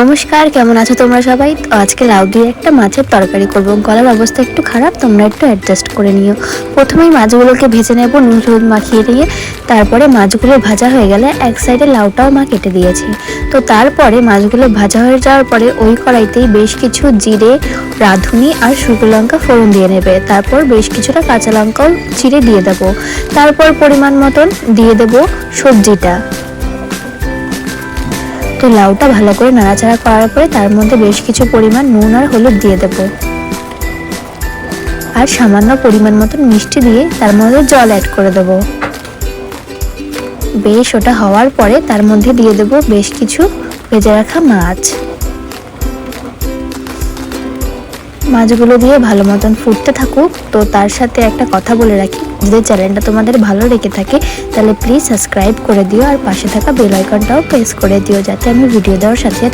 নমস্কার, কেমন আছো তোমরা সবাই? তো আজকে লাউ দিয়ে একটা মাছের তরকারি করব। গলার অবস্থা একটু খারাপ, তোমরা একটু অ্যাডজাস্ট করে নিও। প্রথমেই মাছগুলোকে ভেজে নেব নুন হলুদ মাখিয়ে দিয়ে। তারপরে মাছগুলো ভাজা হয়ে গেলে এক সাইডে লাউটাও মা কেটে দিয়েছে। তো তারপরে মাছগুলো ভাজা হয়ে যাওয়ার পরে ওই কড়াইতেই বেশ কিছু জিরে, রাঁধুনি আর শুকনো লঙ্কা ফোড়ন দিয়ে নেবে। তারপর বেশ কিছুটা কাঁচা লঙ্কাও চিড়ে দিয়ে দেবো। তারপর পরিমাণ মতন দিয়ে দেবো সবজিটা। তো লাউটা ভালো করে নাড়াচাড়া করার পরে তার মধ্যে বেশ কিছু পরিমাণ নুন আর হলুদ দিয়ে দেবো, আর সামান্য পরিমাণ মতন মিষ্টি দিয়ে তার মধ্যে জল অ্যাড করে দেবো। বেশ ওটা হওয়ার পরে তার মধ্যে দিয়ে দেবো বেশ কিছু ভেজে রাখা মাছ। মাছগুলো দিয়ে ভালো মতন ফুটতে থাকুক। তো তার সাথে একটা কথা বলে রাখি, যদি চ্যানেলটা তোমাদের ভালো লেগে থাকে তাহলে প্লিজ সাবস্ক্রাইব করে দিও আর পাশে থাকা বেল আইকনটাও প্রেস করে দিও, যাতে আমি ভিডিও দেওয়ার সাথে সাথে